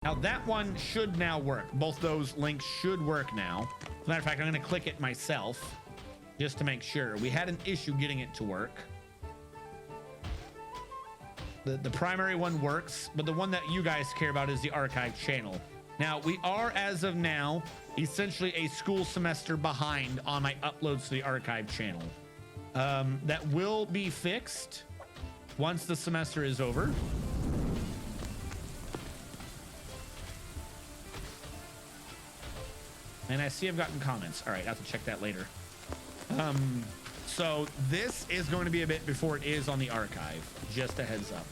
Now that one should now work. Both those links should work now. As a matter of fact, I'm going to click it myself just to make sure. We had an issue getting it to work. The primary one works, but the one that you guys care about is the archive channel. Now, we are, as of now, essentially a school semester behind on my uploads to the archive channel. That will be fixed once the semester is over. And I see I've gotten comments. All right, I have to check that later. So this is going to be a bit before it is on the archive. Just a heads up.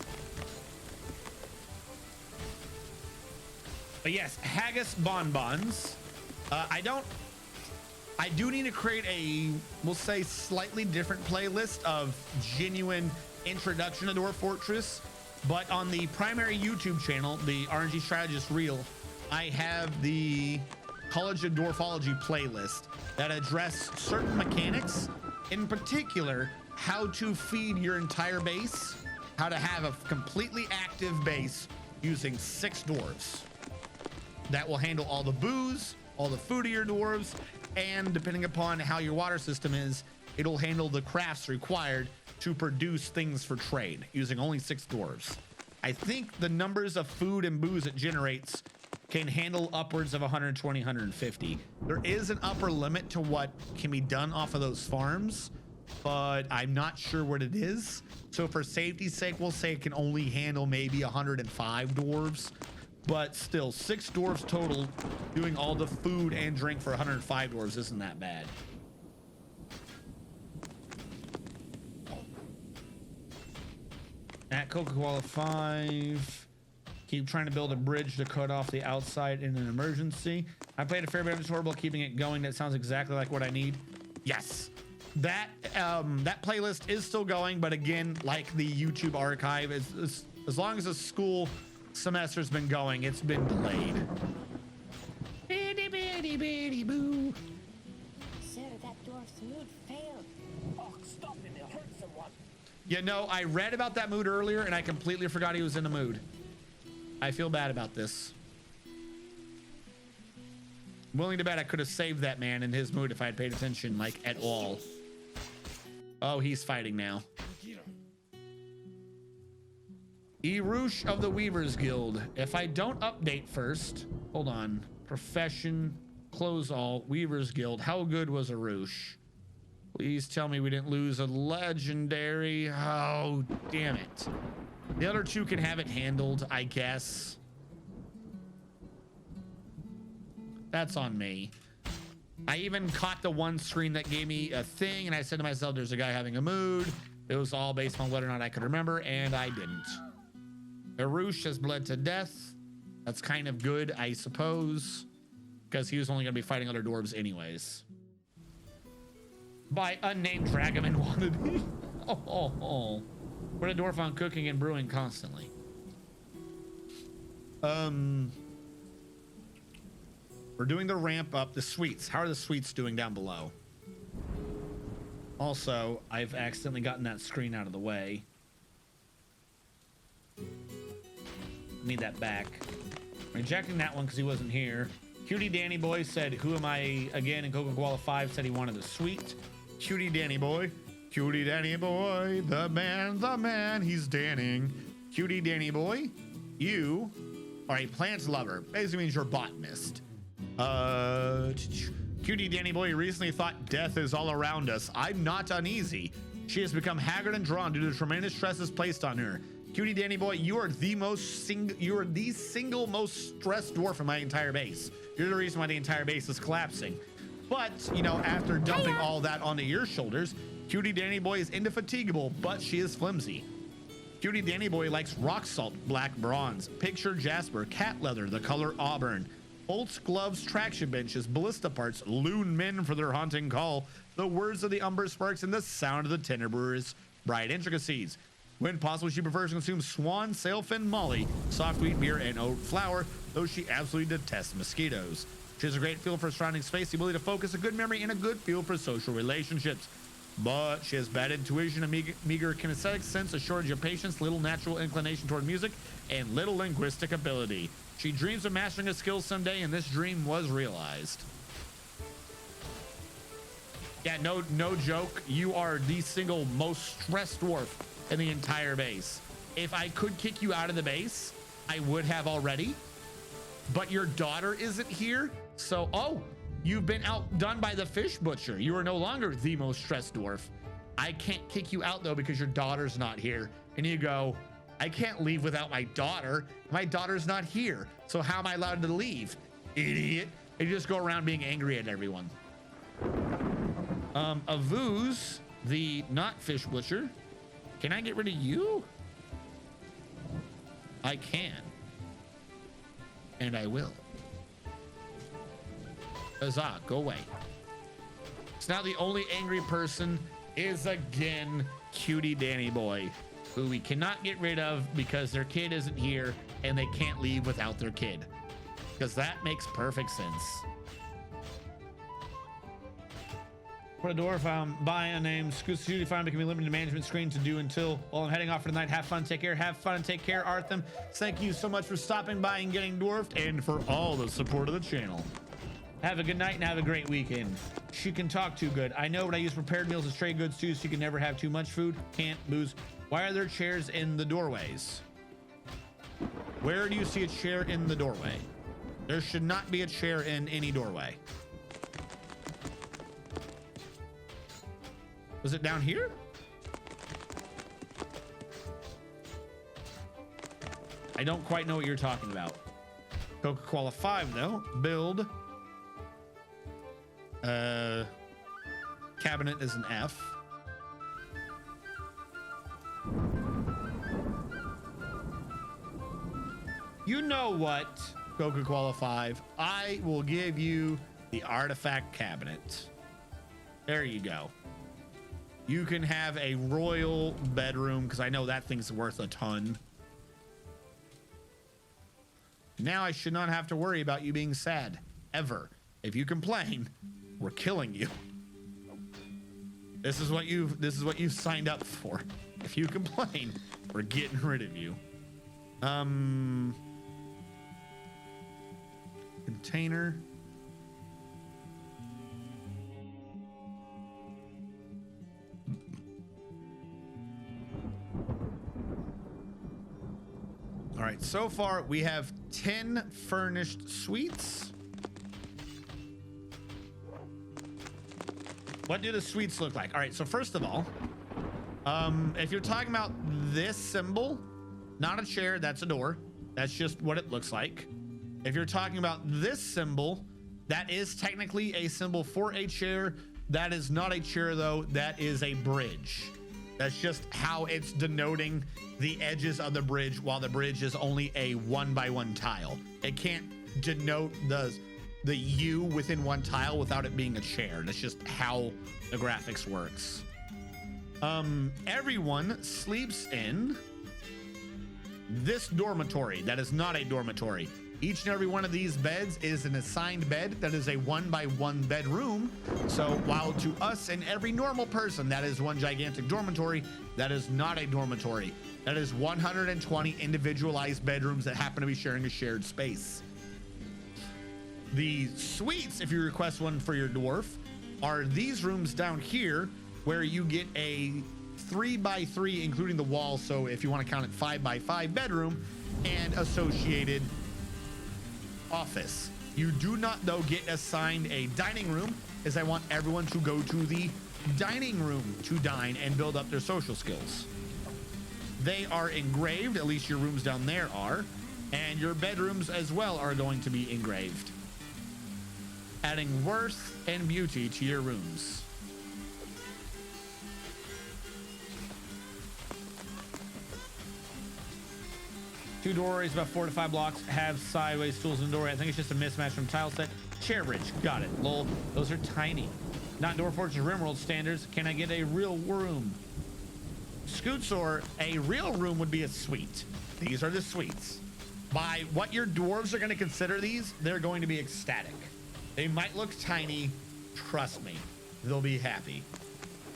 But yes, haggis bonbons. I do need to create a, we'll say, slightly different playlist of genuine introduction to Dwarf Fortress. But on the primary YouTube channel, the RNG Strategist Reel, I have the College of Dwarfology playlist that address certain mechanics, in particular how to feed your entire base, how to have a completely active base using 6 dwarves that will handle all the booze, all the food of your dwarves, and depending upon how your water system is, it'll handle the crafts required to produce things for trade using only 6 dwarves. I think the numbers of food and booze it generates can handle upwards of 120, 150. There is an upper limit to what can be done off of those farms, but I'm not sure what it is. So for safety's sake, we'll say it can only handle maybe 105 dwarves, but still 6 dwarves total doing all the food and drink for 105 dwarves isn't that bad. At Coca-Cola 5. Keep trying to build a bridge to cut off the outside in an emergency. I played a fair bit of tutorial while keeping it going. That sounds exactly like what I need. Yes, that playlist is still going, but again, like the YouTube archive, is as long as the school semester's been going, it's been delayed. Bitty bitty bitty boo. Sir, that dwarf's mood failed. Oh, stop it! It hurt someone. Yeah, no, I read about that mood earlier, and I completely forgot he was in the mood. I feel bad about this. I'm willing to bet I could have saved that man in his mood if I had paid attention, like, at all. Oh, he's fighting now. Erush of the Weavers Guild. If I don't update first, hold on. Profession, close all, Weavers Guild. How good was Erush? Please tell me we didn't lose a legendary. Oh, damn it. The other 2 can have it handled, I guess. That's on me. I even caught the one screen that gave me a thing, and I said to myself, there's a guy having a mood. It was all based on whether or not I could remember, and I didn't. Erush has bled to death. That's kind of good, I suppose, because he was only going to be fighting other dwarves anyways. By unnamed Dragoman wannabe. Oh. Put a dwarf on cooking and brewing constantly. We're doing the ramp up, the sweets. How are the sweets doing down below? Also, I've accidentally gotten that screen out of the way. Need that back. Rejecting that one because he wasn't here. Cutie Danny Boy said, who am I again? And Coca-Cola 5 said he wanted the sweet. Cutie Danny Boy. Cutie Danny Boy, the man, he's Danning. Cutie Danny Boy, you are a plant lover. Basically means you're a botanist. Cutie Danny Boy recently thought death is all around us. I'm not uneasy. She has become haggard and drawn due to the tremendous stresses placed on her. Cutie Danny Boy, you are the single most stressed dwarf in my entire base. You're the reason why the entire base is collapsing. But, you know, after dumping all that onto your shoulders, Cutie Danny Boy is indefatigable, but she is flimsy. Cutie Danny Boy likes rock salt, black bronze, picture jasper, cat leather, the color auburn, bolts, gloves, traction benches, ballista parts, loon men for their haunting call, the words of the umber sparks, and the sound of the tender brewer's bright intricacies. When possible, she prefers to consume swan, sailfin, molly, soft wheat beer, and oat flour, though she absolutely detests mosquitoes. She has a great feel for surrounding space, the ability to focus, a good memory, and a good feel for social relationships. But she has bad intuition, a meager kinesthetic sense, a shortage of patience, little natural inclination toward music, and little linguistic ability. She dreams of mastering a skill someday, and this dream was realized. Yeah, no joke. You are the single most stressed dwarf in the entire base. If I could kick you out of the base, I would have already. But your daughter isn't here, so you've been outdone by the fish butcher. You are no longer the most stressed dwarf. I can't kick you out though because your daughter's not here. And you go, I can't leave without my daughter. My daughter's not here. So how am I allowed to leave? Idiot. And you just go around being angry at everyone. Avuz, the not fish butcher. Can I get rid of you? I can. And I will. Huzzah, go away. So now the only angry person is again Cutie Danny Boy, who we cannot get rid of because their kid isn't here and they can't leave without their kid. Because that makes perfect sense. For a dwarf, I'm buying a name. Scoot Cutie Fine becoming limited management screen to do until while I'm heading off for the night. Have fun, take care. Have fun and take care, Artham. Thank you so much for stopping by and getting dwarfed and for all the support of the channel. Have a good night and have a great weekend. She can talk too good. I know, but I use prepared meals as trade goods too, so you can never have too much food. Can't booze. Why are there chairs in the doorways? Where do you see a chair in the doorway? There should not be a chair in any doorway. Was it down here? I don't quite know what you're talking about. Coca-Cola 5 though. Build. Cabinet is an F. You know what, Coca-Cola 5? I will give you the artifact cabinet. There you go. You can have a royal bedroom because I know that thing's worth a ton. Now I should not have to worry about you being sad ever. If you complain, we're killing you. This is what you've signed up for. If you complain, we're getting rid of you. Container. All right, so far we have 10 furnished suites. What do the suites look like? All right, so first of all, if you're talking about this symbol, not a chair, that's a door. That's just what it looks like. If you're talking about this symbol, that is technically a symbol for a chair. That is not a chair though, that is a bridge. That's just how it's denoting the edges of the bridge, while the bridge is only a 1x1 tile. It can't denote the U within one tile without it being a chair. That's just how the graphics works. Everyone sleeps in this dormitory. That is not a dormitory. Each and every one of these beds is an assigned bed that is a 1x1 bedroom. So while to us and every normal person, that is one gigantic dormitory, that is not a dormitory. That is 120 individualized bedrooms that happen to be sharing a shared space. The suites, if you request one for your dwarf, are these rooms down here where you get a 3x3, including the wall. So if you want to count it 5x5 bedroom and associated office. You do not though get assigned a dining room, as I want everyone to go to the dining room to dine and build up their social skills. They are engraved, at least your rooms down there are, and your bedrooms as well are going to be engraved, adding worth and beauty to your rooms. Two doorways about 4 to 5 blocks have sideways tools in the doorway. I think it's just a mismatch from tile set. Chair bridge, got it. Lol, those are tiny. Not Dwarf Fortress Rimworld standards. Can I get a real room? Scootsor, a real room would be a suite. These are the suites. By what your dwarves are going to consider these, they're going to be ecstatic. They might look tiny. Trust me, they'll be happy.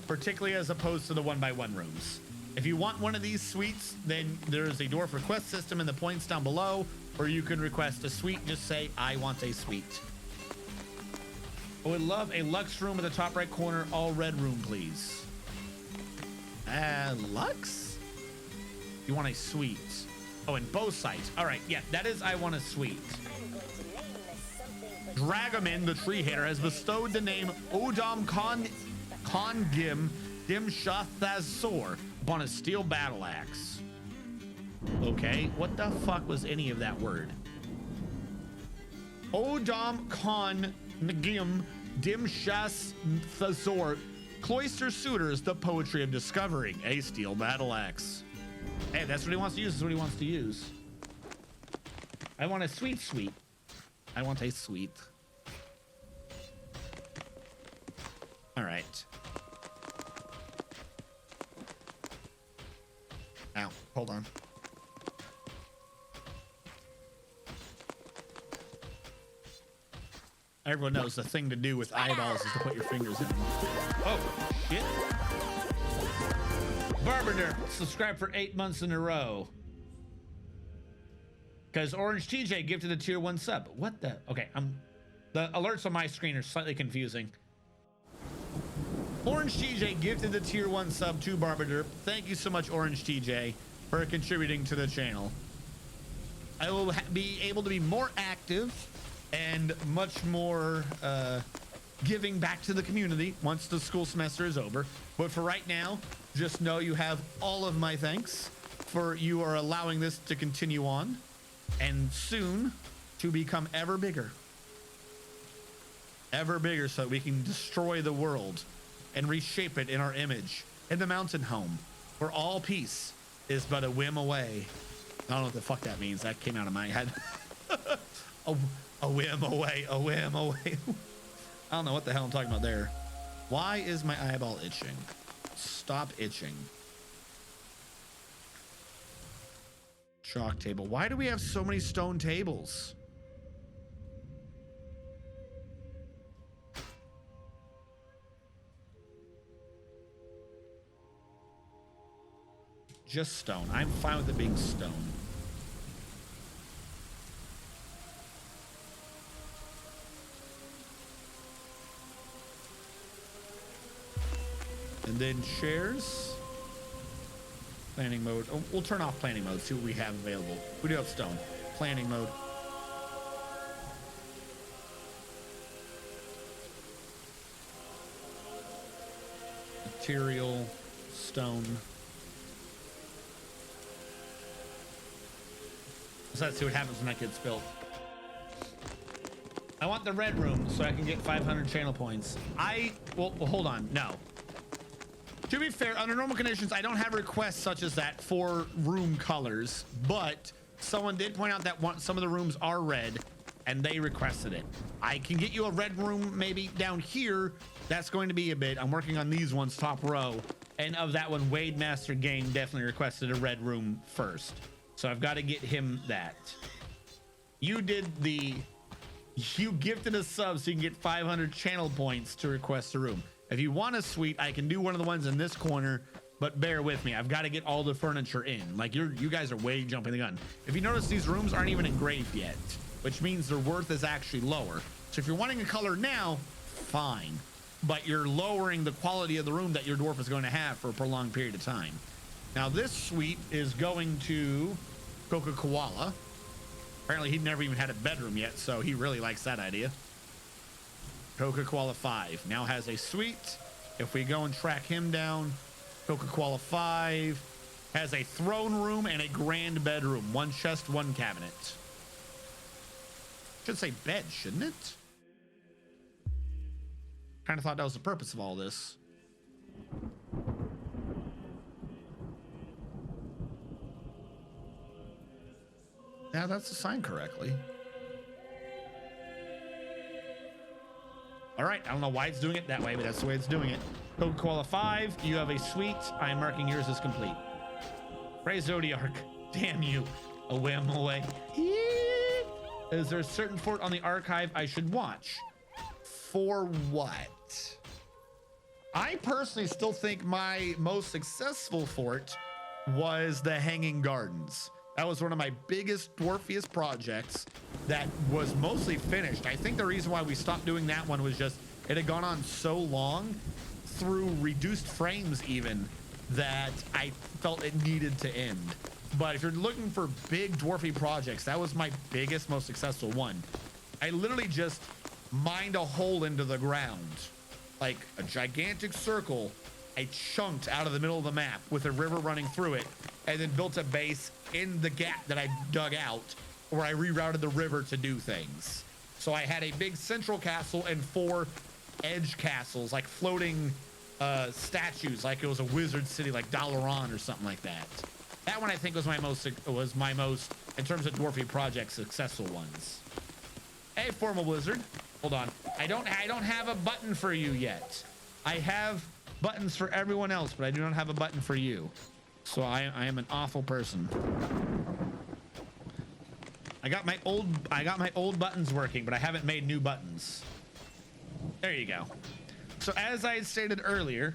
Particularly as opposed to the 1x1 rooms. If you want one of these suites, then there's a dwarf request system in the points down below, or you can request a suite. Just say, I want a suite. I would love a Lux room in the top right corner. All red room, please. Lux? You want a suite? Oh, and both sides. All right, yeah, that is I want a suite. Dragomin, the tree hater, has bestowed the name Odom Kongim Dimshathazor upon a steel battle axe. Okay, what the fuck was any of that word? Odom Kongim Dimshathazor, Cloister Suitors, the poetry of discovering a steel battle axe. Hey, that's what he wants to use. Is what he wants to use. I want a sweet. I want a sweet. All right. Ow, hold on. Everyone knows the thing to do with eyeballs is to put your fingers in them. Oh, shit. Barber subscribe for 8 months in a row. Because Orange TJ gifted a tier 1 sub. What the? Okay, the alerts on my screen are slightly confusing. Orange TJ gifted the tier 1 sub to Barber. Thank you so much, Orange TJ, for contributing to the channel. I will be able to be more active and much more giving back to the community once the school semester is over. But for right now, just know you have all of my thanks for you are allowing this to continue on and soon to become ever bigger so that we can destroy the world and reshape it in our image in the mountain home where all peace is but a whim away. I don't know what the fuck that means. That came out of my head. a whim away, a whim away. I don't know what the hell I'm talking about there. Why is my eyeball itching? Stop itching. Chalk table. Why do we have so many stone tables? Just stone. I'm fine with it being stone. And then chairs. Planning mode. Oh, we'll turn off planning mode, see what we have available. We do have stone. Planning mode. Material, stone. Let's see what happens when that gets built. I want the red room so I can get 500 channel points. Well, hold on. No. To be fair, under normal conditions, I don't have requests such as that for room colors, but someone did point out that some of the rooms are red and they requested it. I can get you a red room maybe down here. That's going to be a bit. I'm working on these ones top row. And of that one, Wade Master Game definitely requested a red room first. So I've got to get him that. You gifted a sub so you can get 500 channel points to request a room. If you want a suite, I can do one of the ones in this corner, but bear with me. I've got to get all the furniture in. Like you guys are way jumping the gun. If you notice, these rooms aren't even engraved yet, which means their worth is actually lower. So if you're wanting a color now, fine, but you're lowering the quality of the room that your dwarf is going to have for a prolonged period of time. Now this suite is going to Coca Koala. Apparently he never even had a bedroom yet, so he really likes that idea. Coca Koala 5 now has a suite. If we go and track him down, Coca Koala 5 has a throne room and a grand bedroom. 1 chest, 1 cabinet. Should say bed, shouldn't it? Kind of thought that was the purpose of all this. Yeah, that's assigned correctly. All right, I don't know why it's doing it that way, but that's the way it's doing it. Coca Koala 5, you have a suite. I am marking yours as complete. Praise Zodiac. Damn you. A whim away. Is there a certain fort on the archive I should watch? For what? I personally still think my most successful fort was the Hanging Gardens. That was one of my biggest, dwarfiest projects that was mostly finished. I think the reason why we stopped doing that one was just it had gone on so long through reduced frames even that I felt it needed to end. But if you're looking for big dwarfy projects, that was my biggest, most successful one. I literally just mined a hole into the ground, like a gigantic circle. I chunked out of the middle of the map with a river running through it, and then built a base in the gap that I dug out where I rerouted the river to do things. So I had a big central castle and 4 edge castles, like floating statues, like it was a wizard city, like Dalaran or something like that. That one I think was my most in terms of dwarfy projects, successful ones. Hey, Formal Blizzard, hold on. I don't have a button for you yet. I have buttons for everyone else, but I do not have a button for you. So I am an awful person. I got my old buttons working, but I haven't made new buttons. There you go. So as I had stated earlier,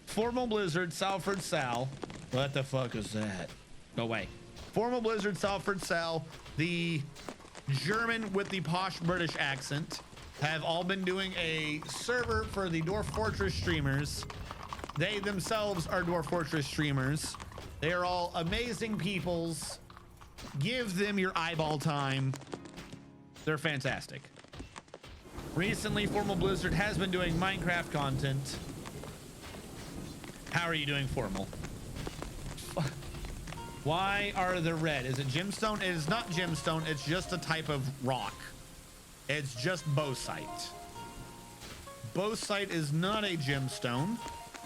Formal Blizzard, Salford Sal. What the fuck is that? Go away. Formal Blizzard, Salford Sal, the German with the posh British accent, have all been doing a server for the Dwarf Fortress streamers. They themselves are Dwarf Fortress streamers. They are all amazing peoples. Give them your eyeball time. They're fantastic. Recently, Formal Blizzard has been doing Minecraft content. How are you doing, Formal? Why are they red? Is it gemstone? It is not gemstone. It's just a type of rock. It's just bauxite. Bauxite is not a gemstone.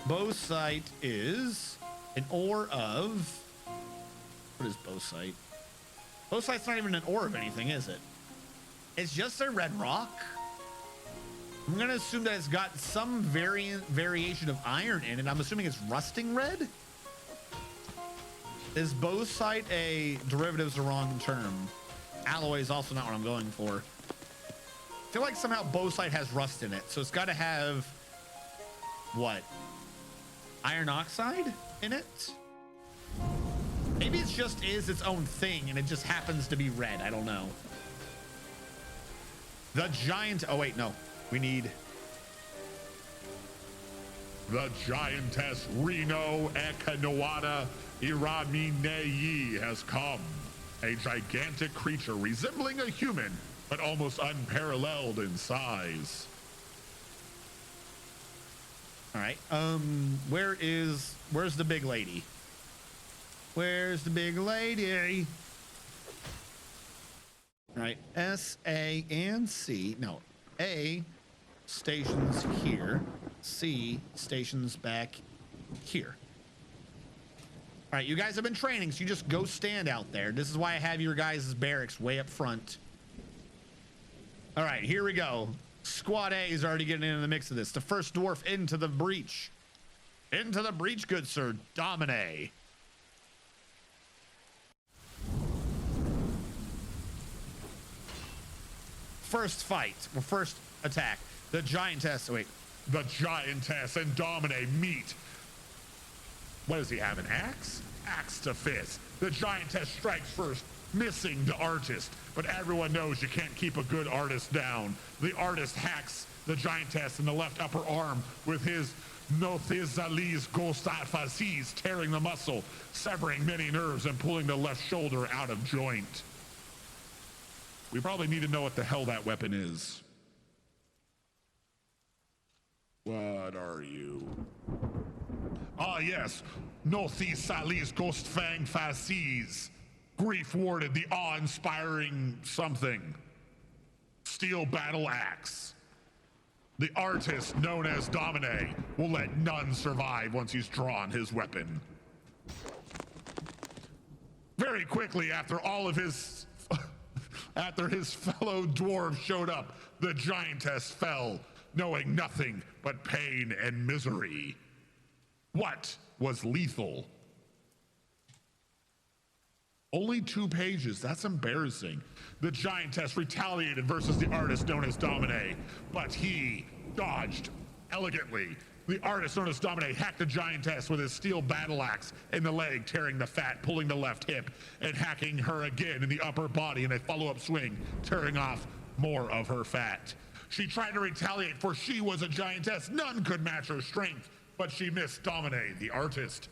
Bauxite is an ore of... What is bauxite? Bauxite's not even an ore of anything, is it? It's just a red rock. I'm going to assume that it's got some variation of iron in it. I'm assuming it's rusting red. Is bauxite a derivative? Is the wrong term. Alloy is also not what I'm going for. I feel like somehow bauxite has rust in it, so it's got to have what? Iron oxide in it? Maybe it just is its own thing and it just happens to be red. I don't know. The giant. Oh, wait, no. We need. The giantess Reno Ekanawada Iramineyi has come. A gigantic creature resembling a human, but almost unparalleled in size. All right. Where's the big lady? Where's the big lady? All right. S, A, and C. No, A stations here. C stations back here. All right, you guys have been training, so you just go stand out there. This is why I have your guys' barracks way up front. All right, here we go. Squad A is already getting into the mix of this. The first dwarf into the breach. Into the breach, good sir. Domine. First fight, or first attack. The giantess, wait. The giantess and Domine meet. What does he have, an axe? Axe to fist. The giantess strikes first, missing the artist. But everyone knows you can't keep a good artist down. The artist hacks the giantess in the left upper arm with his Nothizali's Gostafazis, tearing the muscle, severing many nerves, and pulling the left shoulder out of joint. We probably need to know what the hell that weapon is. What are you? Ah, yes. Nothizali's Ghostfang Facies. Grief warded, the awe-inspiring something. Steel battle axe. The artist, known as Domine, will let none survive once he's drawn his weapon. Very quickly after all of his... after his fellow dwarves showed up, the giantess fell, knowing nothing but pain and misery. What was lethal? Only 2 pages. That's embarrassing. The giantess retaliated versus the artist known as Domine, but he dodged elegantly, The artist known as Domine hacked the giantess with his steel battle axe in the leg, tearing the fat, pulling the left hip, and hacking her again in the upper body in a follow-up swing, tearing off more of her fat. She tried to retaliate, for she was a giantess. None could match her strength, but she missed Domine, the artist.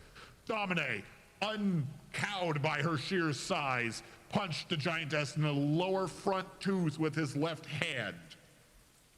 Domine, uncowed by her sheer size, punched the giantess in the lower front tooth with his left hand.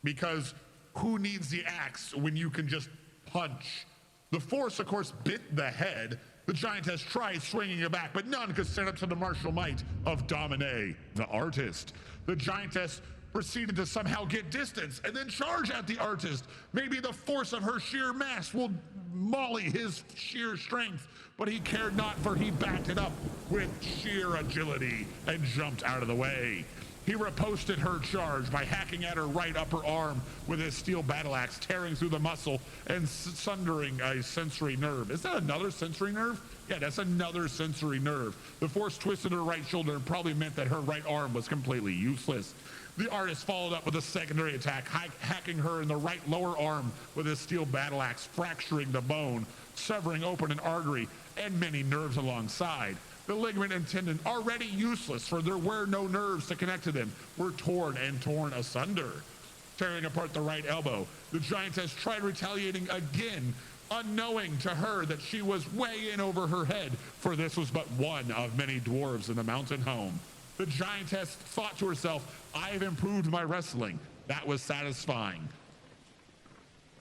Because who needs the axe when you can just punch? The force, of course, bit the head. The giantess tried swinging it back, but none could stand up to the martial might of Domine, the artist. The giantess proceeded to somehow get distance and then charge at the artist. Maybe the force of her sheer mass will molly his sheer strength, but he cared not, for he backed it up with sheer agility and jumped out of the way. He riposted her charge by hacking at her right upper arm with his steel battle axe, tearing through the muscle and sundering a sensory nerve. Is that another sensory nerve? Yeah, that's another sensory nerve. The force twisted her right shoulder and probably meant that her right arm was completely useless. The artist followed up with a secondary attack, hacking her in the right lower arm with his steel battle axe, fracturing the bone, severing open an artery and many nerves alongside. The ligament and tendon, already useless, for there were no nerves to connect to them, were torn asunder. Tearing apart the right elbow, the giantess tried retaliating again, unknowing to her that she was way in over her head, for this was but one of many dwarves in the mountain home. The giantess thought to herself, I've improved my wrestling. That was satisfying.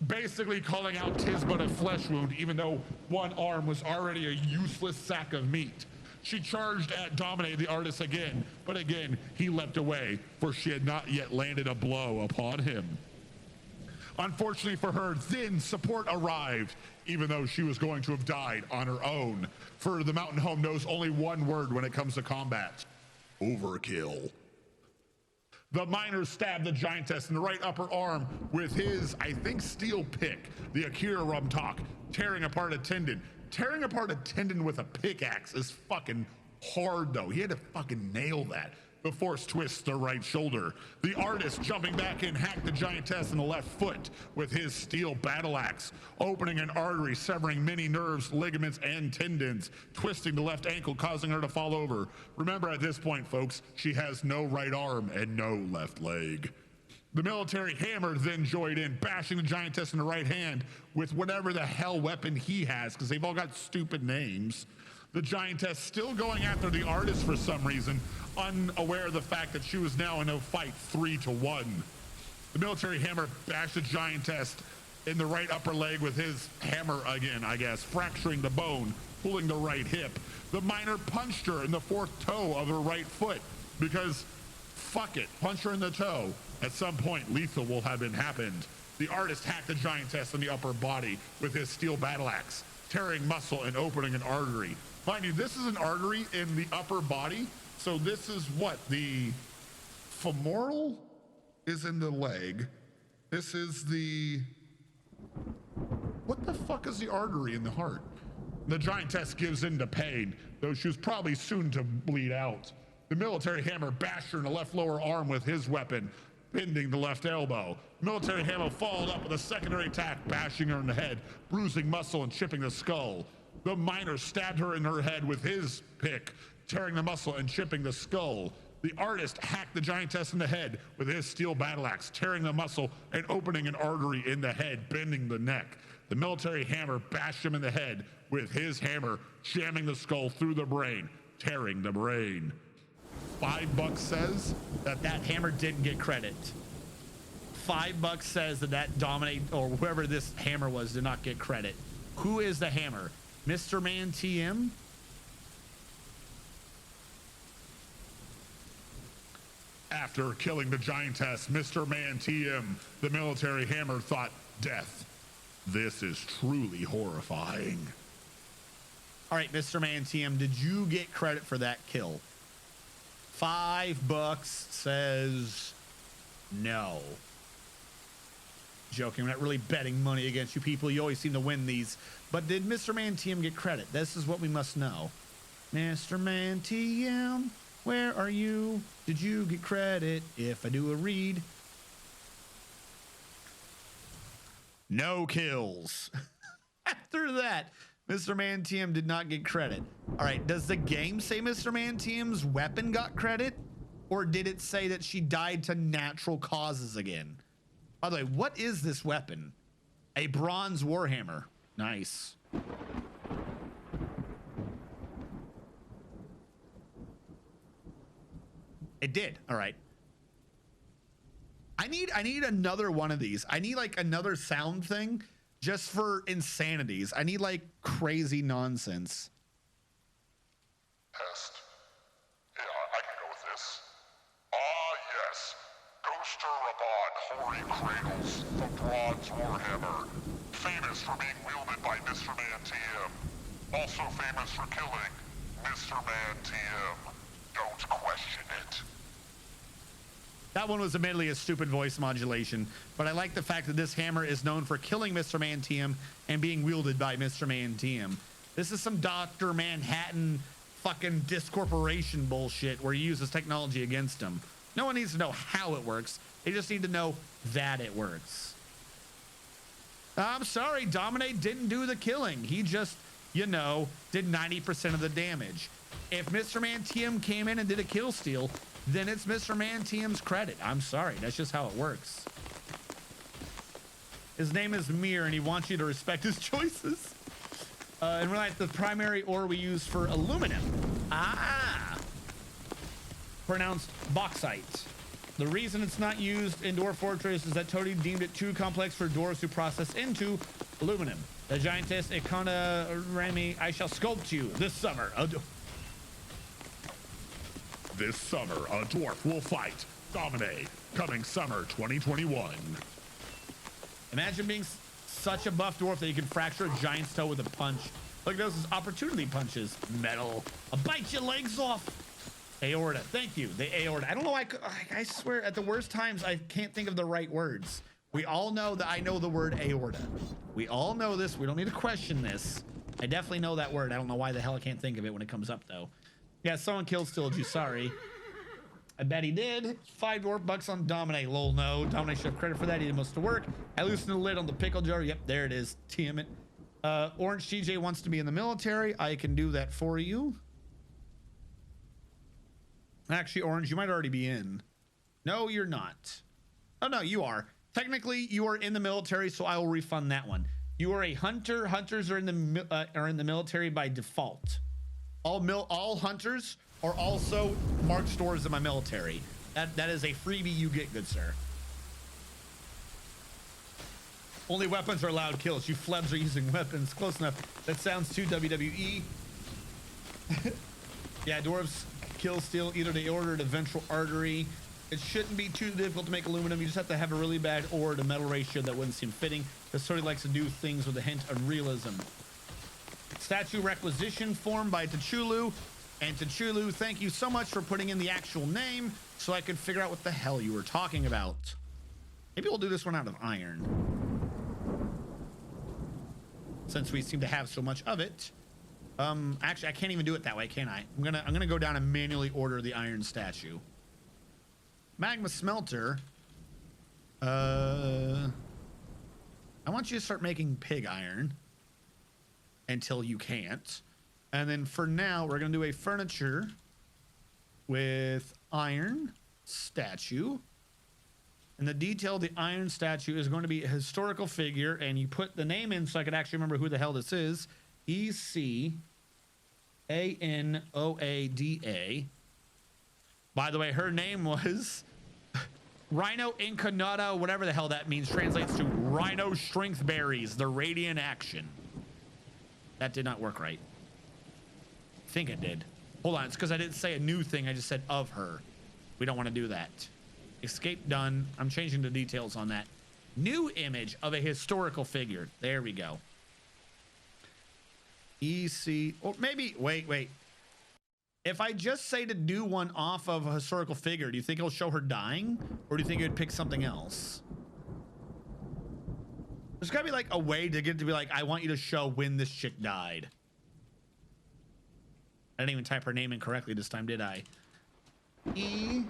Basically calling out "'tis but a flesh wound," even though one arm was already a useless sack of meat. She charged at Domine, the artist, again, but again he leapt away, for she had not yet landed a blow upon him. Unfortunately for her, then support arrived, even though she was going to have died on her own. For the mountain home knows only one word when it comes to combat: overkill. The miner stabbed the giantess in the right upper arm with his, I think, steel pick, the Akira Rumtalk, tearing apart a tendon. Tearing apart a tendon with a pickaxe is fucking hard, though. He had to fucking nail that. The force twists the right shoulder. The artist, jumping back in, hacked the giantess in the left foot with his steel battle axe, opening an artery, severing many nerves, ligaments, and tendons, twisting the left ankle, causing her to fall over. Remember, at this point, folks, she has no right arm and no left leg. The military hammer then joined in, bashing the giantess in the right hand with whatever the hell weapon he has, because they've all got stupid names. The giantess still going after the artist for some reason, unaware of the fact that she was now in a fight 3-1. The military hammer bashed the giantess in the right upper leg with his hammer again, I guess, fracturing the bone, pulling the right hip. The miner punched her in the fourth toe of her right foot, because fuck it, punch her in the toe. At some point, lethal will have happened. The artist hacked the giantess in the upper body with his steel battle axe, tearing muscle and opening an artery. Mind you, this is an artery in the upper body, so this is what? The femoral is in the leg. This is the... What the fuck is the artery in the heart? The giantess gives in to pain, though she was probably soon to bleed out. The military hammer bashed her in the left lower arm with his weapon, bending the left elbow. Military hammer followed up with a secondary attack, bashing her in the head, bruising muscle and chipping the skull. The miner stabbed her in her head with his pick, tearing the muscle and chipping the skull. The artist hacked the giantess in the head with his steel battle axe, tearing the muscle and opening an artery in the head, bending the neck. The military hammer bashed him in the head with his hammer, jamming the skull through the brain, tearing the brain. $5 says that hammer didn't get credit. $5 says that Domine, or whoever this hammer was, did not get credit. Who is the hammer? Mr. Man TM? After killing the giantess, Mr. Man TM, the military hammer, thought, death. This is truly horrifying. All right, Mr. Man TM, did you get credit for that kill? $5 says no. Joking, I'm not really betting money against you people. You always seem to win these. But did Mr. Man TM get credit? This is what we must know. Mr. Man TM, where are you? Did you get credit if I do a read? No kills. After that, Mr. Mantium did not get credit. All right, does the game say Mr. Mantium's weapon got credit? Or did it say that she died to natural causes again? By the way, what is this weapon? A bronze warhammer. Nice. It did. All right. I need another one of these. I need like another sound thing just for insanities. I need like crazy nonsense. Test. Yeah, I can go with this. Ah, yes. Ghoster Raban Hori Cradles, the Bronze Warhammer. Famous for being wielded by Mr. Man TM. Also famous for killing Mr. Man TM. Don't question it. That one was admittedly a stupid voice modulation, but I like the fact that this hammer is known for killing Mr. Mantium and being wielded by Mr. Mantium. This is some Dr. Manhattan fucking discorporation bullshit where he uses technology against him. No one needs to know how it works. They just need to know that it works. I'm sorry, Dominate didn't do the killing. He just, you know, did 90% of the damage. If Mr. Mantium came in and did a kill steal, then it's Mr. Mantium's credit. I'm sorry, that's just how it works. His name is Mir, and he wants you to respect his choices. And we're like the primary ore we use for aluminum. Ah! Pronounced bauxite. The reason it's not used in Dwarf Fortress is that Tony deemed it too complex for dwarves to process into aluminum. The giantess Ikona Rami, I shall sculpt you this summer. This summer, a dwarf will fight. Dominate. Coming summer 2021. Imagine being such a buff dwarf that you can fracture a giant's toe with a punch. Look at those as opportunity punches. Metal. I'll bite your legs off. Aorta. Thank you. The aorta. I don't know. I swear at the worst times, I can't think of the right words. We all know that I know the word aorta. We all know this. We don't need to question this. I definitely know that word. I don't know why the hell I can't think of it when it comes up, though. Yeah, someone killed Stilled you. Sorry. I bet he did. $5 dwarf bucks on Dominate. Lol, no. Dominate should have credit for that. He did most of the work. I loosened the lid on the pickle jar. Yep, there it is. Damn it. Orange TJ wants to be in the military. I can do that for you. Actually, Orange, you might already be in. No, you're not. Oh, no, you are. Technically, you are in the military, so I will refund that one. You are a hunter. Hunters are in the military by default. All hunters are also marked stores in my military. That is a freebie you get, good sir. Only weapons are allowed kills. You flebs are using weapons. Close enough. That sounds too WWE. Yeah, dwarves kill steal either the aorta or the ventral artery. It shouldn't be too difficult to make aluminum. You just have to have a really bad ore to metal ratio that wouldn't seem fitting. This sort of likes to do things with a hint of realism. Statue requisition form by Tachulu. And Tachulu, thank you so much for putting in the actual name so I could figure out what the hell you were talking about. Maybe we'll do this one out of iron, since we seem to have so much of it. Actually, I can't even do it that way, can I? I'm gonna go down and manually order the iron statue. Magma smelter. I want you to start making pig iron until you can't. And then for now, we're gonna do a furniture with iron statue. And the detail of the iron statue is going to be a historical figure, and you put the name in so I could actually remember who the hell this is. Ecanoada. By the way, her name was Rhino Incarnata, whatever the hell that means, translates to Rhino Strength Berries, the Radiant Action. That did not work right. I think it did. Hold on, it's because I didn't say a new thing, I just said of her. We don't want to do that. Escape done. I'm changing the details on that. New image of a historical figure. There we go. EC, or maybe, wait. If I just say to do one off of a historical figure, do you think it'll show her dying? Or do you think it would pick something else? There's gotta be like a way to get it to be like, I want you to show when this chick died. I didn't even type her name in correctly this time, did I? ECANOA.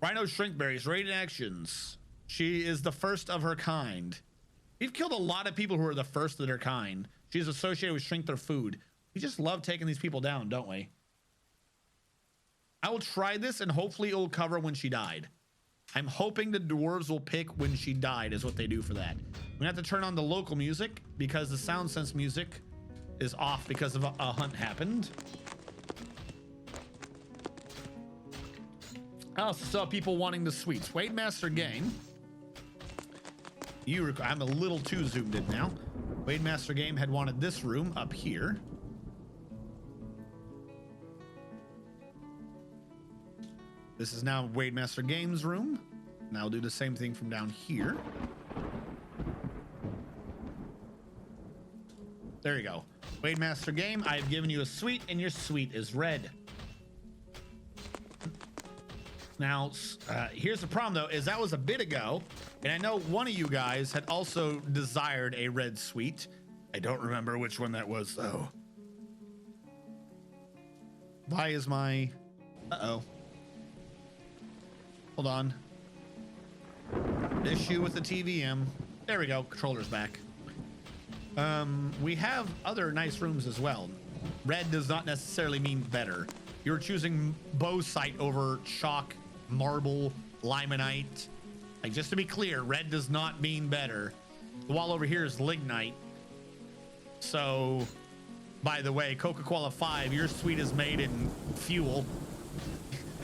Rhino Shrinkberries, rated actions. She is the first of her kind. We've killed a lot of people who are the first of their kind. She's associated with Shrink Their Food. We just love taking these people down, don't we? I will try this and hopefully it will cover when she died. I'm hoping the dwarves will pick when she died is what they do for that. We have to turn on the local music because the sound sense music is off because of a hunt happened. I also saw people wanting the sweets. Wade Master Game. I'm a little too zoomed in now. Wade Master Game had wanted this room up here. This is now Wade Master Games room. Now I'll do the same thing from down here. There you go. Wade Master Game, I've given you a sweet and your sweet is red. Now, here's the problem though, is that was a bit ago. And I know one of you guys had also desired a red sweet. I don't remember which one that was though. Why is my, uh-oh. Hold on. Issue with the TVM. There we go. Controller's back. We have other nice rooms as well. Red does not necessarily mean better. You're choosing bauxite over chalk, marble, limonite. Like, just to be clear, red does not mean better. The wall over here is lignite. So, by the way, Coca-Cola 5, your sweet is made in fuel.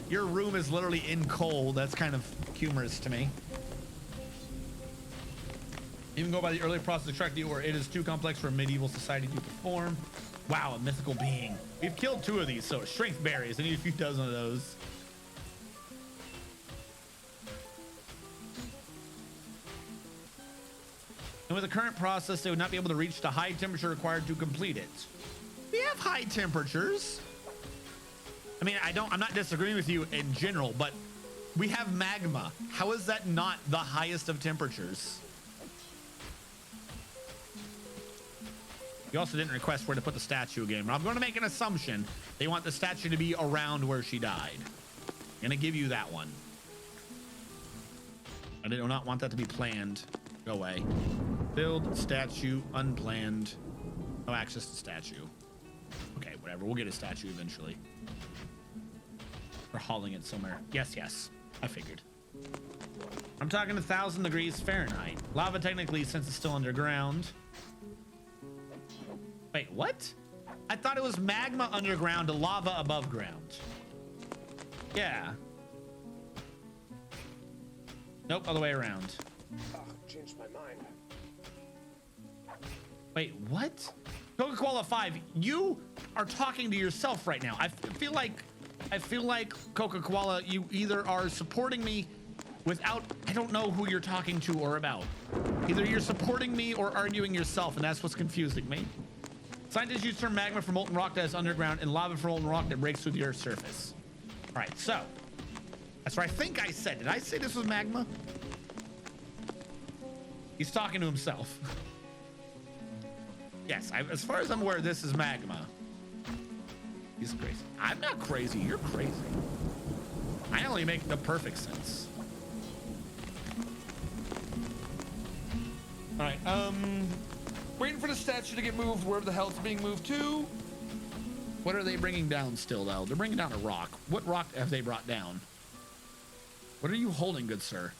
Your room is literally in coal. That's kind of humorous to me. Even go by the early process of track deal where it is too complex for a medieval society to perform. Wow, a mythical being. We've killed 2 of these, so strength berries. I need a few dozen of those. And with the current process, they would not be able to reach the high temperature required to complete it. We have high temperatures. I mean, I'm not disagreeing with you in general, but we have magma. How is that not the highest of temperatures? You also didn't request where to put the statue again, but I'm going to make an assumption. They want the statue to be around where she died. I'm going to give you that one. I do not want that to be planned. Go away. Build statue, unplanned. No access to statue. Okay, whatever. We'll get a statue eventually. We're hauling it somewhere. Yes. I figured. I'm talking 1,000 degrees Fahrenheit. Lava technically, since it's still underground. Wait, what? I thought it was magma underground to lava above ground. Yeah. Nope, other way around. Oh, changed my mind. Wait, what? Coca-Cola 5, you are talking to yourself right now. I feel like Coca-Cola, you either are supporting me without, I don't know who you're talking to or about. Either you're supporting me or arguing yourself, and that's what's confusing me. Scientists use the term magma for molten rock that is underground and lava for molten rock that breaks through the Earth's surface. All right, so that's what I think I said. Did I say this was magma? He's talking to himself. Yes, as far as I'm aware, this is magma. He's crazy. I'm not crazy. You're crazy. I only make the perfect sense. All right, waiting for the statue to get moved wherever the hell it's being moved to. What are they bringing down still, though? They're bringing down a rock. What rock have they brought down? What are you holding, good sir?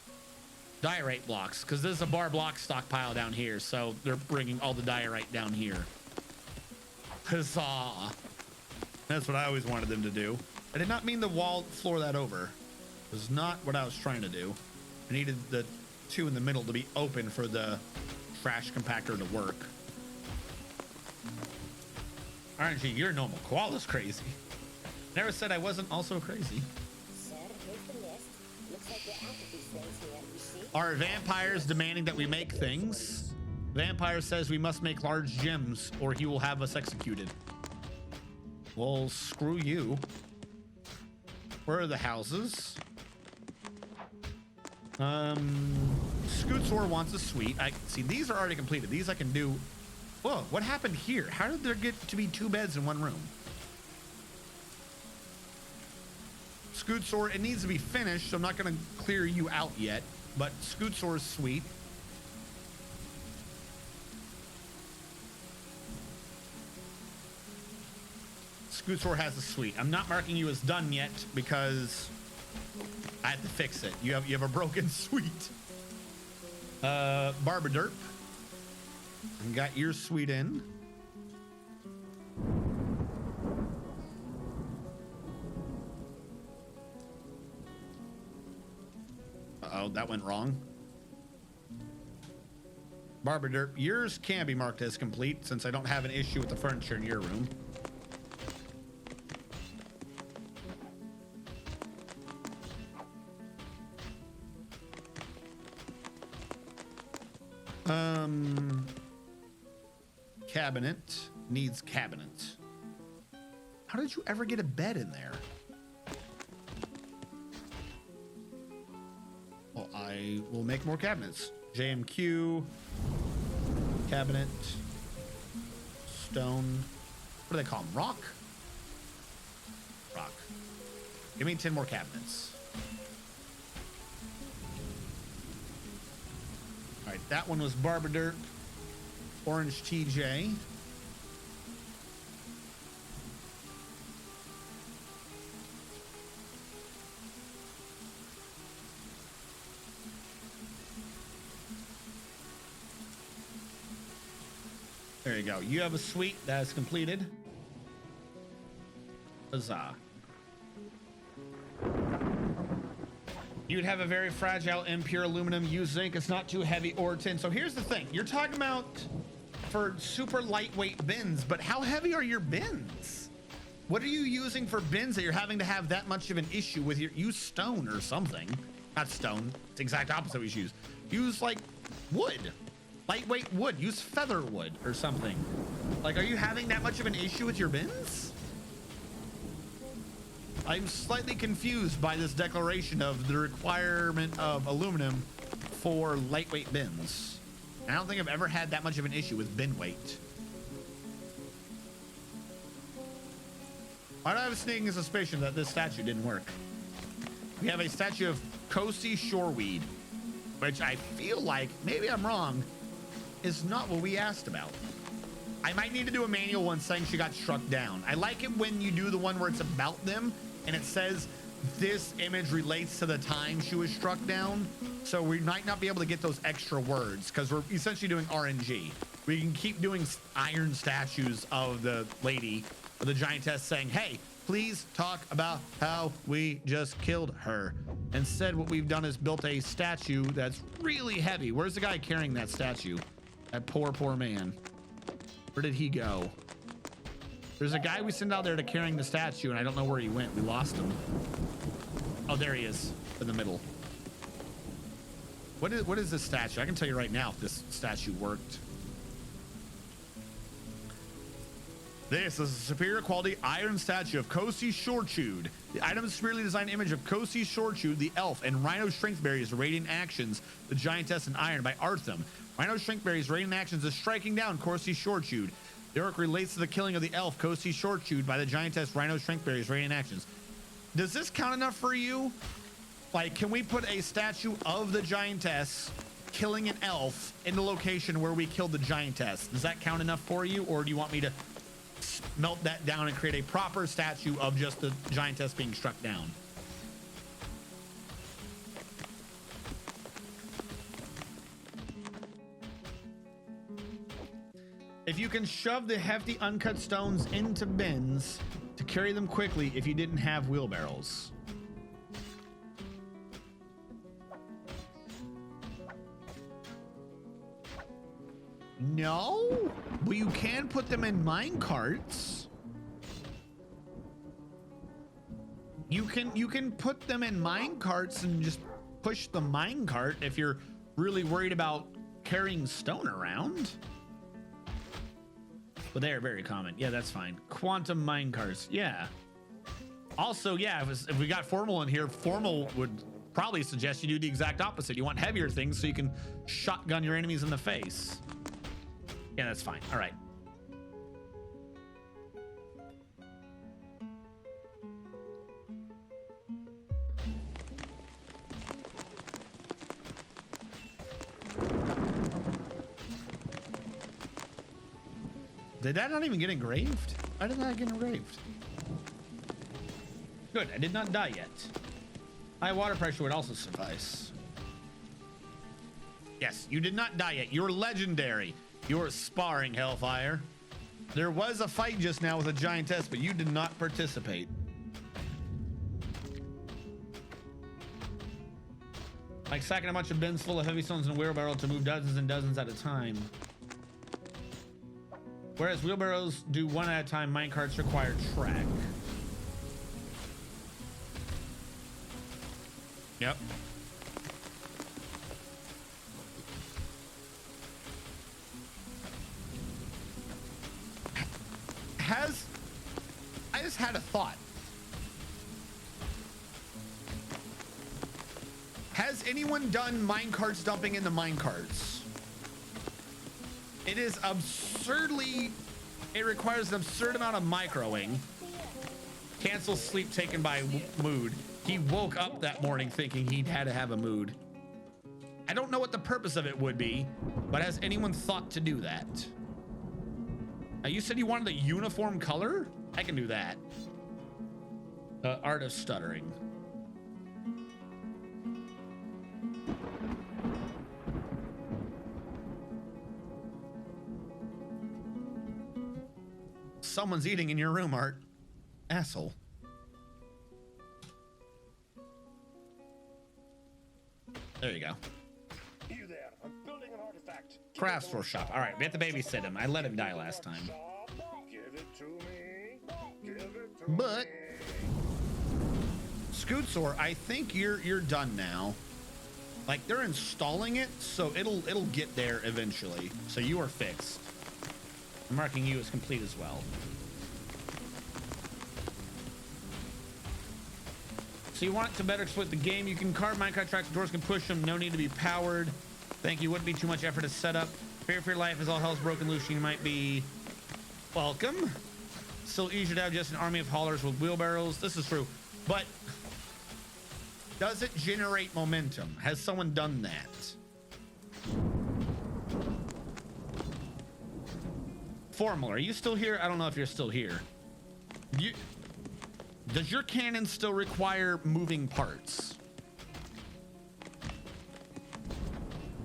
Diorite blocks, because there's a bar block stockpile down here, so they're bringing all the diorite down here. Huzzah. That's what I always wanted them to do. I did not mean the wall floor that over. It was not what I was trying to do. I needed the 2 in the middle to be open for the trash compactor to work. RNG, you're normal. Koala's crazy. Never said I wasn't also crazy. Sir, here's the list. Looks like you're out of these things here, you see? Are vampires demanding that we make things? Vampire says we must make large gems or he will have us executed. Well, screw you. Where are the houses? Scootsor wants a suite. I see these are already completed. These I can do. Whoa, what happened here? How did there get to be 2 beds in one room? Scootsor, it needs to be finished, so I'm not going to clear you out yet, but Scootsor is sweet. Scootsor has a suite. I'm not marking you as done yet because I have to fix it. You have a broken suite. Barbaderp. Got your suite in. Uh-oh, that went wrong. Barbaderp, yours can be marked as complete since I don't have an issue with the furniture in your room. Cabinet needs cabinet. How did you ever get a bed in there? Well, I will make more cabinets. JMQ, cabinet, stone. What do they call them? Rock? Rock. Give me 10 more cabinets. All right, that one was Barbaderp. Orange TJ. There you go. You have a suite that is completed. Huzzah. You'd have a very fragile impure aluminum. Use zinc. It's not too heavy or tin. So here's the thing. You're talking about for super lightweight bins, but how heavy are your bins? What are you using for bins that you're having to have that much of an issue with? Use stone or something. Not stone. It's the exact opposite we use. Use like wood. Lightweight wood. Use feather wood or something. Like, are you having that much of an issue with your bins? I'm slightly confused by this declaration of the requirement of aluminum for lightweight bins. I don't think I've ever had that much of an issue with bin weight. Why do I have a sneaking suspicion that this statue didn't work? We have a statue of Kosi shoreweed, which I feel like, maybe I'm wrong, is not what we asked about. I might need to do a manual one saying she got struck down. I like it when you do the one where it's about them and it says this image relates to the time she was struck down. So we might not be able to get those extra words because we're essentially doing RNG. We can keep doing iron statues of the lady, of the giantess, saying, hey, please talk about how we just killed her. Instead, what we've done is built a statue that's really heavy. Where's the guy carrying that statue? That poor, poor man. Where did he go? There's a guy we sent out there to carrying the statue, and I don't know where he went. We lost him. Oh, there he is in the middle. What is this statue? I can tell you right now if this statue worked. This is a superior quality iron statue of Kosi Shorechewed. The item is a superiorly designed image of Kosi Shorechewed, the elf, and Rhino Strengthberry's radiant actions, the giantess in iron by Artham. Rhino Strengthberry's radiant actions is striking down Kosi Shorechewed. The orc relates to the killing of the elf Kosi Shorechewed by the giantess Rhino Strengthberry's radiant actions. Does this count enough for you? Like, can we put a statue of the giantess killing an elf in the location where we killed the giantess? Does that count enough for you, or do you want me to melt that down and create a proper statue of just the giantess being struck down? If you can shove the hefty uncut stones into bins to carry them quickly if you didn't have wheelbarrows. No, but you can put them in mine carts. You can put them in mine carts and just push the mine cart if you're really worried about carrying stone around. But they are very common. Yeah, that's fine. Quantum mine carts. Yeah. Also, yeah, if we got Formal in here, Formal would probably suggest you do the exact opposite. You want heavier things so you can shotgun your enemies in the face. Yeah, that's fine. All right. Did that not even get engraved? Why did that get engraved? Good, I did not die yet. High water pressure would also suffice. Yes, you did not die yet. You're legendary. You're sparring, Hellfire. There was a fight just now with a giantess, but you did not participate. Like sacking a bunch of bins full of heavy stones in a wheelbarrow to move dozens and dozens at a time. Whereas wheelbarrows do one at a time, minecarts require track. Yep. I just had a thought. Has anyone done minecarts dumping into minecarts? It is absurdly, it requires an absurd amount of microing. Cancel sleep taken by mood. He woke up that morning thinking he'd had to have a mood. I don't know what the purpose of it would be, but has anyone thought to do that? Now, you said you wanted a uniform color? I can do that. Art of stuttering. Someone's eating in your room, Art. Asshole. There you go. You there? I'm building an artifact. Crafts workshop. All right, we have to babysit him. I let him die last time. Give it to me. Give it to But me. Scootsor, I think you're done now. Like they're installing it, so it'll get there eventually. So you are fixed. I'm marking you as complete as well. So you want to better exploit the game? You can carve minecart tracks, doors can push them. No need to be powered. Thank you. Wouldn't be too much effort to set up. Fear for your life as all hell's broken loose. You might be welcome. Still easier to have just an army of haulers with wheelbarrows. This is true, but does it generate momentum? Has someone done that? Formal, are you still here? I don't know if you're still here. Does your cannon still require moving parts?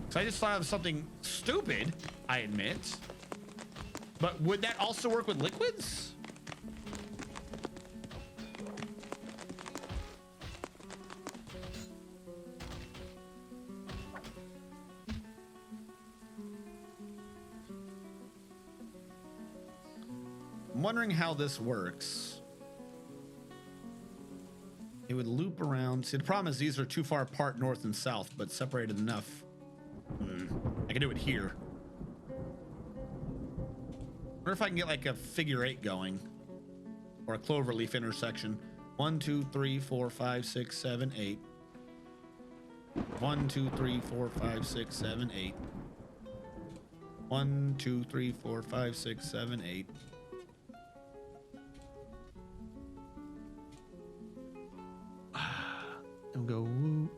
So I just thought of something stupid, I admit. But would that also work with liquids? I'm wondering how this works. It would loop around. See, the problem is these are too far apart north and south, but separated enough. I can do it here. Wonder if I can get like a figure 8 going, or a cloverleaf intersection. 1, 2, 3, 4, 5, 6, 7, 8. 1, 2, 3, 4, 5, 6, 7, 8. 1, 2, 3, 4, 5, 6, 7, 8. And go woo.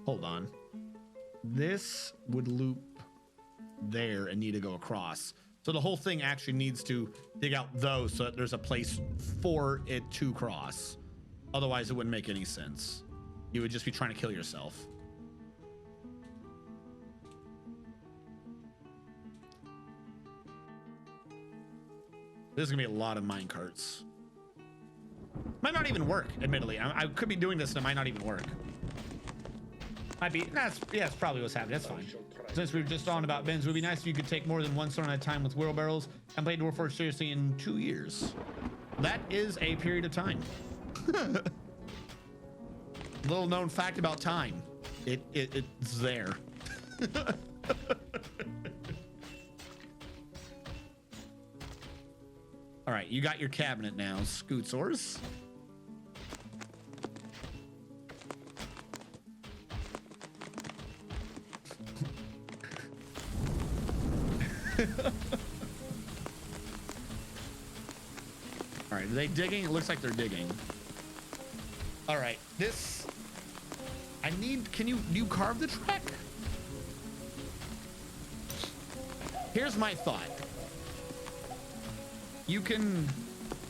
Hold on. This would loop there and need to go across. So the whole thing actually needs to dig out those so that there's a place for it to cross. Otherwise, it wouldn't make any sense. You would just be trying to kill yourself. This is gonna be a lot of minecarts. Might not even work, admittedly. I could be doing this and it might not even work. Might be, that's probably what's happening. That's fine. Since we were just on about bins, it would be nice if you could take more than one stone at a time with wheelbarrows and play Dwarf Forge seriously in 2 years. That is a period of time. Little known fact about time. It's there. All right, you got your cabinet now, Scootsors. All right, are they digging? It looks like they're digging. All right, this... I need... do you carve the track? Here's my thought. You can,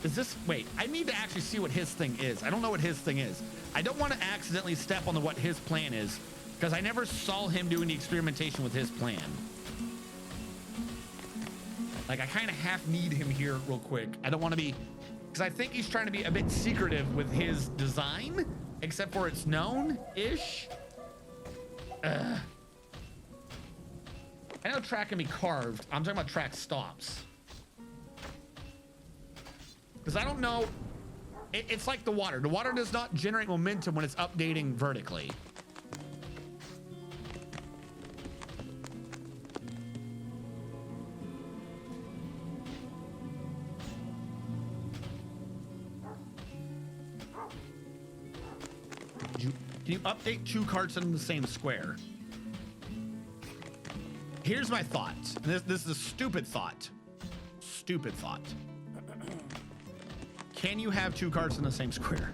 is this, wait, I need to actually see what his thing is. I don't know what his thing is. I don't want to accidentally step on what his plan is, because I never saw him doing the experimentation with his plan. Like, I kind of half need him here real quick. I don't want to be, because I think he's trying to be a bit secretive with his design, except for it's known-ish. I know track can be carved. I'm talking about track stops. Because I don't know. It's like the water. The water does not generate momentum when it's updating vertically. Can you update two carts in the same square? Here's my thought. This is a stupid thought. Stupid thought. Can you have two carts in the same square?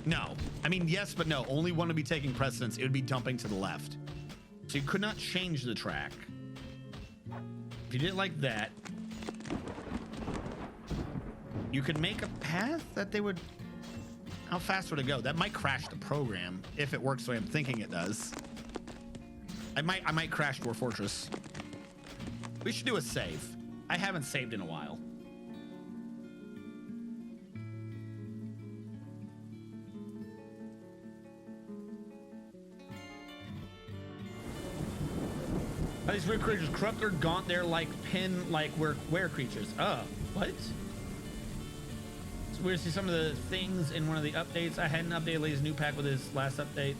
No. I mean, yes, but no. Only one would be taking precedence. It would be dumping to the left. So you could not change the track. If you did it like that, you could make a path that they would... How fast would it go? That might crash the program if it works the way I'm thinking it does. I might crash Dwarf Fortress. We should do a save. I haven't saved in a while. These weird creatures, corrupt or gaunt, they're like pin, like were creatures. Oh, what? It's weird to see some of the things in one of the updates. I hadn't updated Lay's new pack with his last update.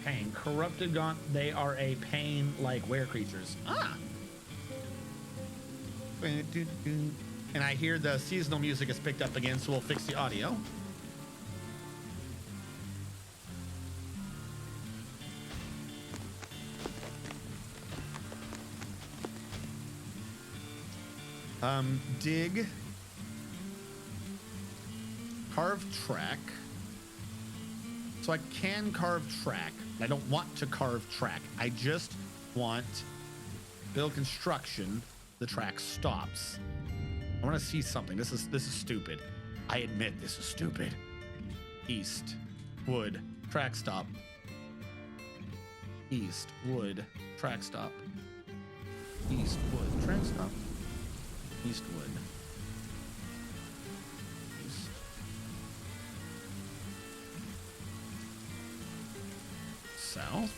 Pain. Corrupted gaunt, they are a pain like were creatures. Ah! And I hear the seasonal music is picked up again, so we'll fix the audio. Dig. Carve track. So I can carve track. I don't want to carve track. I just want build construction. The track stops. I want to see something. This is stupid. I admit this is stupid. East. Wood. Track stop. East. Wood. Track stop. East. Wood. Track stop. Eastwood. East. South.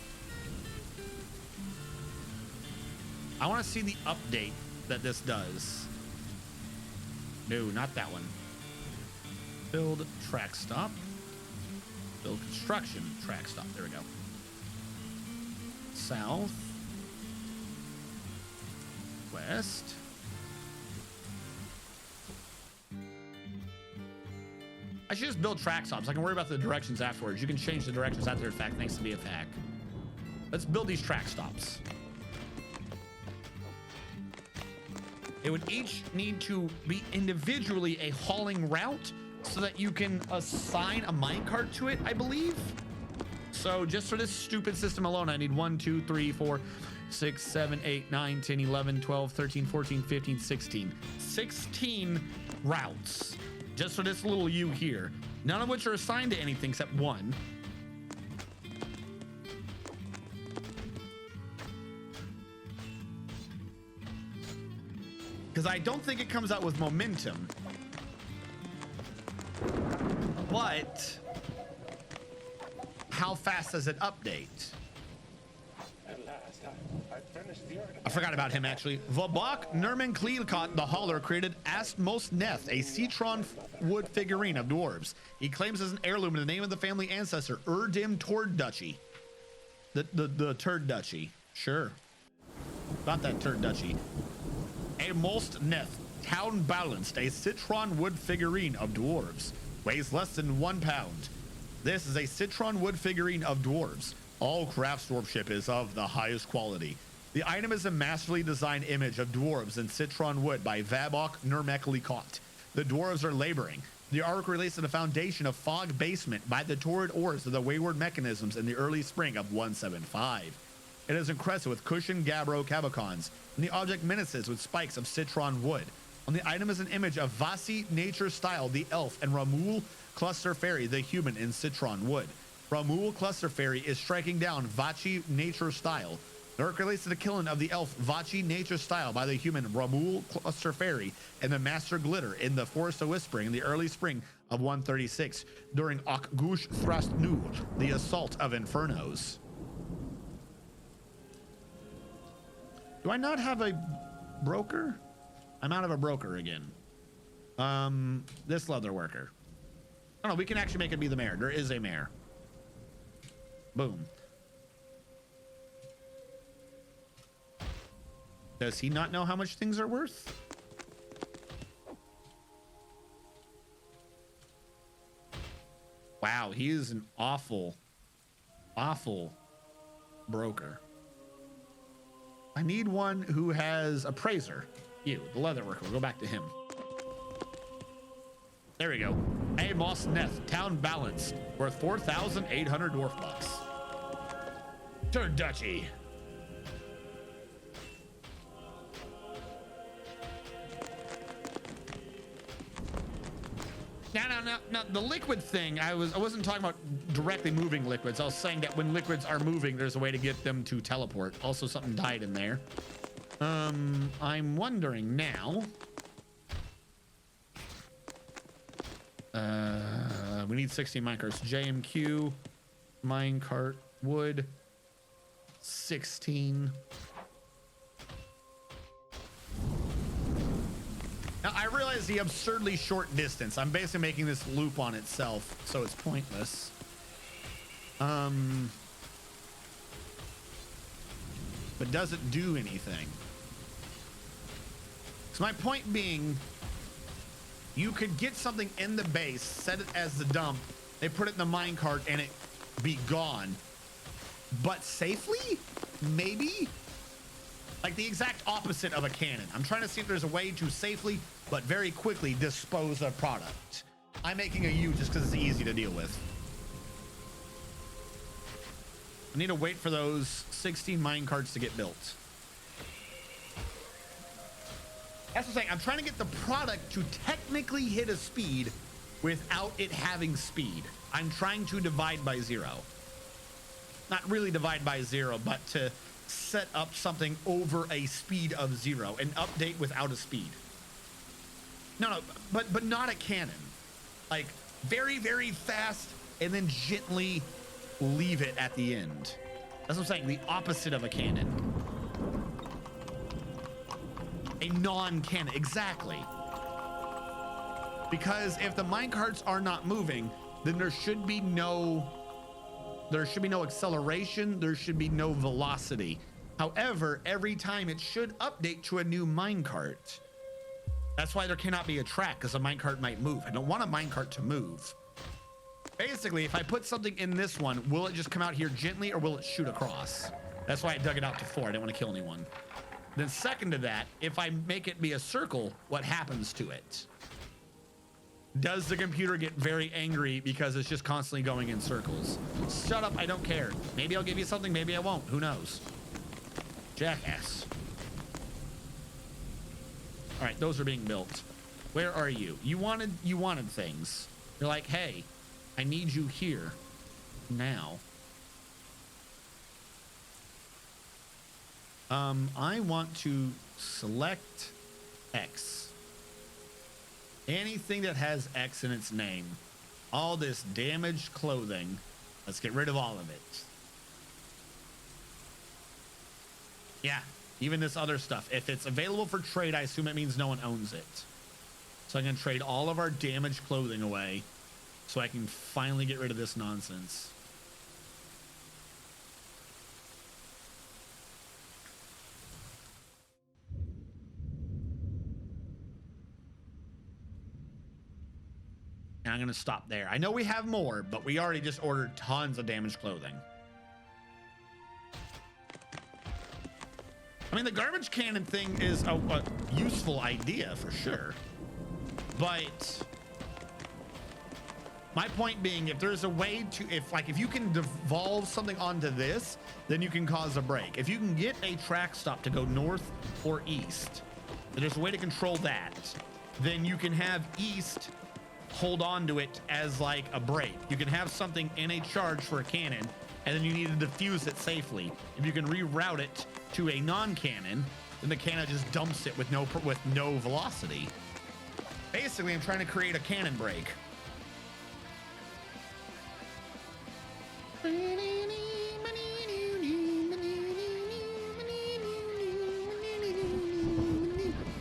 I want to see the update that this does. No, not that one. Build track stop. Build construction track stop. There we go. South. West. I should just build track stops. I can worry about the directions afterwards. You can change the directions after the fact thanks to the attack. Let's build these track stops. It would each need to be individually a hauling route so that you can assign a minecart to it, I believe. So just for this stupid system alone, I need 1, 2, 3, 4, 6, 7, 8, 9, 10, 11, 12, 13, 14, 15, 16. 16 routes. Just for this little U here. None of which are assigned to anything except one. Because I don't think it comes out with momentum. But how fast does it update? At last, I finished the I forgot about him actually. Vabak Nerman Kleelkot, the Hauler, created Astmos Neth, a Citron wood figurine of dwarves. He claims as an heirloom in the name of the family ancestor, Erdim Turd Duchy. The Turd Duchy. Sure. About that Turd Duchy. A Most Neth, town balanced, a citron wood figurine of dwarves. Weighs less than 1 pound. This is a citron wood figurine of dwarves. All craftsmanship is of the highest quality. The item is a masterfully designed image of dwarves in citron wood by Vabok Nurmeklikot. The dwarves are laboring. The article relates to the foundation of FogBasement by the torrid ores of the wayward mechanisms in the early spring of 175. It is encrusted with cushioned gabbro cabicons, and the object menaces with spikes of citron wood. On the item is an image of Vasi Nature Style, the elf, and Ramul Cluster Fairy, the human, in citron wood. Ramul Cluster Fairy is striking down Vachi Nature Style. The article relates to the killing of the elf Vachi Nature Style by the human Ramul Cluster Fairy and the Master Glitter in the Forest of Whispering in the early spring of 136 during Okgush Thrust Nu, the Assault of Infernos. Do I not have a broker? I'm out of a broker again. This leather worker. Oh no, we can actually make it be the mayor. There is a mayor. Boom. Does he not know how much things are worth? Wow, he is an awful broker. I need one who has appraiser. You, the leather worker. We'll go back to him. There we go. Hey, Moss Neth, town balance, worth 4,800 dwarf bucks. Turn Dutchy. Now, the liquid thing, I wasn't talking about directly moving liquids. I was saying that when liquids are moving, there's a way to get them to teleport. Also, something died in there. I'm wondering now. We need 16 minecarts. JMQ, minecart, wood, 16. Now, I realize the absurdly short distance. I'm basically making this loop on itself, so it's pointless. But does it do anything? So my point being, you could get something in the base, set it as the dump, they put it in the minecart, and it be gone. But safely? Maybe? Like the exact opposite of a cannon. I'm trying to see if there's a way to safely but very quickly dispose of product. I'm making a U just because it's easy to deal with. I need to wait for those 16 minecarts to get built. That's what I'm saying. I'm trying to get the product to technically hit a speed without it having speed. I'm trying to divide by 0. Not really divide by 0, but to set up something over a speed of 0, an update without a speed. No, but not a cannon. Like very, very fast and then gently leave it at the end. That's what I'm saying. The opposite of a cannon. A non-cannon, exactly. Because if the minecarts are not moving, then there should be no acceleration, there should be no velocity. However, every time it should update to a new minecart. That's why there cannot be a track, because a minecart might move. I don't want a minecart to move. Basically, if I put something in this one, will it just come out here gently or will it shoot across? That's why I dug it out to 4. I didn't want to kill anyone. Then second to that, if I make it be a circle, what happens to it? Does the computer get very angry because it's just constantly going in circles? Shut up, I don't care. Maybe I'll give you something, maybe I won't. Who knows? Jackass. All right, those are being built. Where are you? You wanted things. You're like, hey, I need you here now. I want to select X. Anything that has X in its name. All this damaged clothing. Let's get rid of all of it. Yeah, even this other stuff. If it's available for trade, I assume it means no one owns it. So I'm going to trade all of our damaged clothing away so I can finally get rid of this nonsense. And I'm going to stop there. I know we have more, but we already just ordered tons of damaged clothing. I mean, the garbage cannon thing is a useful idea for sure. But My point being, if there's a way to, if you can devolve something onto this, then you can cause a break. If you can get a track stop to go north or east, and there's a way to control that, then you can have east hold on to it as like a break. You can have something in a charge for a cannon, and then you need to defuse it safely. If you can reroute it to a non-cannon, then the cannon just dumps it with no velocity. Basically, I'm trying to create a cannon break.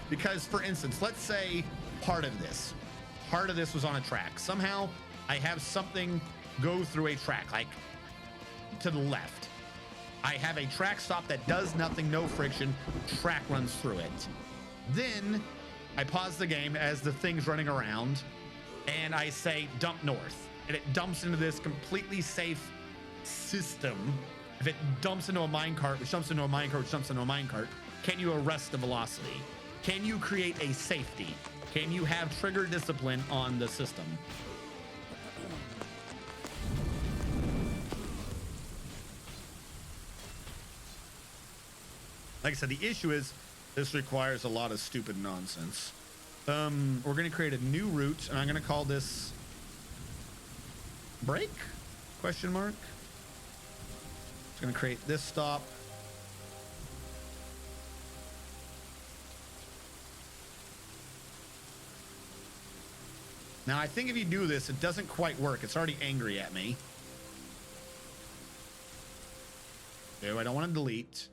Because, for instance, let's say part of this was on a track. Somehow I have something go through a track, like to the left. I have a track stop that does nothing, no friction, track runs through it. Then I pause the game as the thing's running around and I say dump north, and it dumps into this completely safe system. If it dumps into a minecart, which dumps into a minecart, which dumps into a minecart, can you arrest the velocity? Can you create a safety? Can you have trigger discipline on the system? Like I said, the issue is this requires a lot of stupid nonsense. We're going to create a new route, and I'm going to call this break? Question mark. It's going to create this stop. Now, I think if you do this, it doesn't quite work. It's already angry at me. No, I don't want to delete.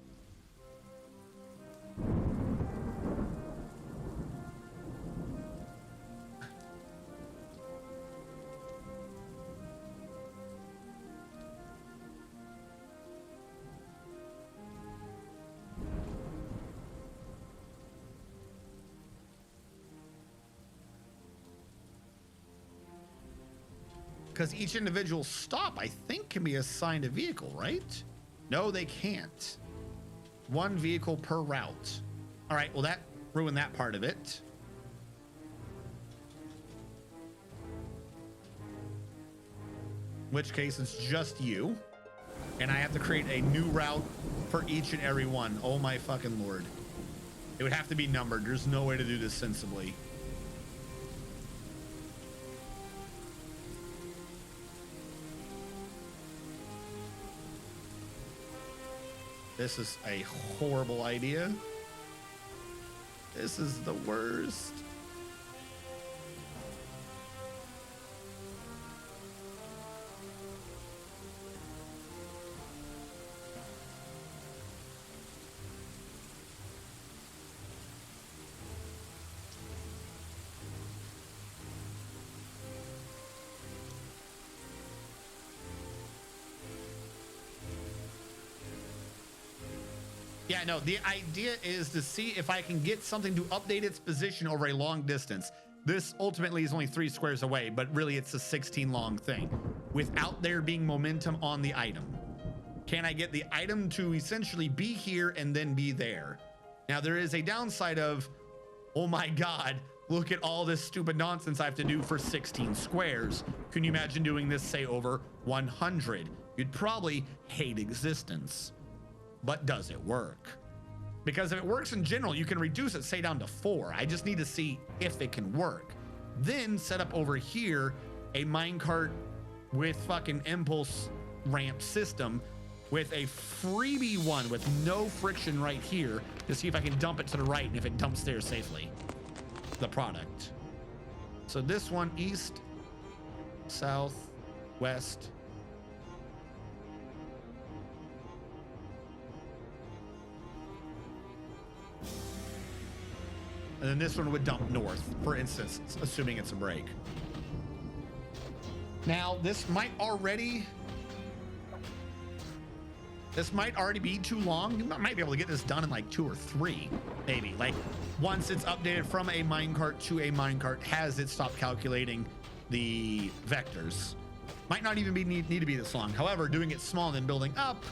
Because each individual stop, I think, can be assigned a vehicle, right? No, they can't. One vehicle per route. All right, well, that ruined that part of it. In which case, it's just you. And I have to create a new route for each and every one. Oh, my fucking Lord. It would have to be numbered. There's no way to do this sensibly. This is a horrible idea. This is the worst. Yeah, no, the idea is to see if I can get something to update its position over a long distance. This ultimately is only 3 squares away, but really it's a 16 long thing without there being momentum on the item. Can I get the item to essentially be here and then be there? Now, there is a downside of, oh my God, look at all this stupid nonsense I have to do for 16 squares. Can you imagine doing this, say, over 100? You'd probably hate existence. But does it work? Because if it works in general, you can reduce it, say, down to 4. I just need to see if it can work. Then set up over here a minecart with fucking impulse ramp system with a freebie one with no friction right here to see if I can dump it to the right and if it dumps there safely. The product. So this one, east, south, west. And then this one would dump north, for instance, assuming it's a break. Now, this might already be too long. You might be able to get this done in like 2 or 3, maybe. Like once it's updated from a minecart to a minecart, has it stopped calculating the vectors. Might not even need to be this long. However, doing it small and then building up,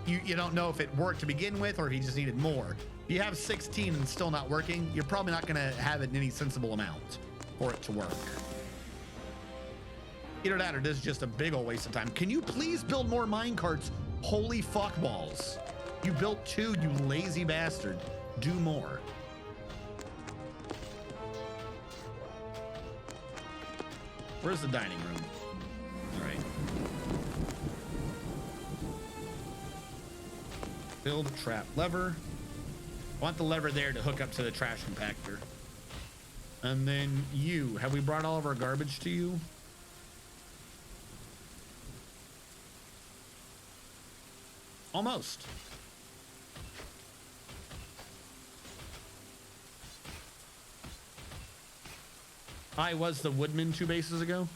you don't know if it worked to begin with or if you just needed more. If you have 16 and still not working, you're probably not going to have it in any sensible amount for it to work. Either that or this is just a big old waste of time. Can you please build more mine carts? Holy fuck balls. You built 2, you lazy bastard. Do more. Where's the dining room? All right. Build trap lever. I want the lever there to hook up to the trash compactor. And then you, have we brought all of our garbage to you? Almost. I was the woodman 2 bases ago.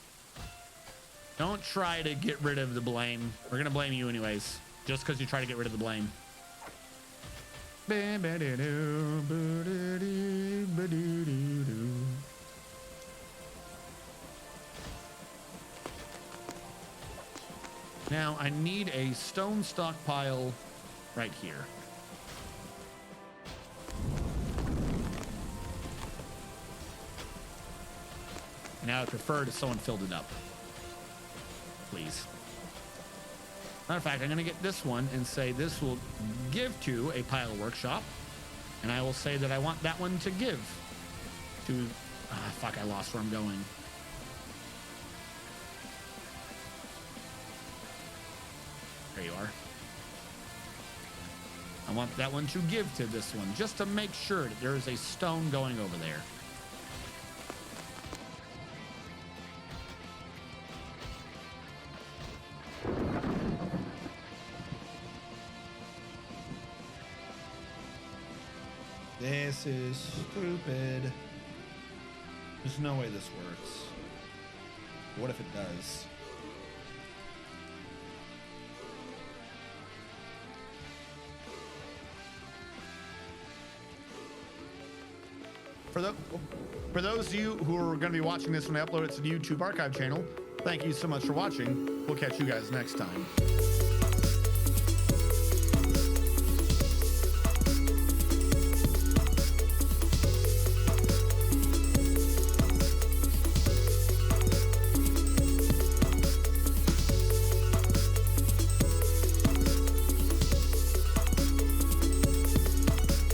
Don't try to get rid of the blame. We're gonna blame you anyways, just because you try to get rid of the blame. Now I need a stone stockpile right here. Now I prefer if someone filled it up, please. Matter of fact, I'm gonna get this one and say this will give to a pile workshop, and I will say that I want that one to give to. Fuck! I lost where I'm going. There you are. I want that one to give to this one, just to make sure that there is a stone going over there. This is stupid. There's no way this works. What if it does? For those of you who are going to be watching this when I upload it to the YouTube archive channel, thank you so much for watching. We'll catch you guys next time.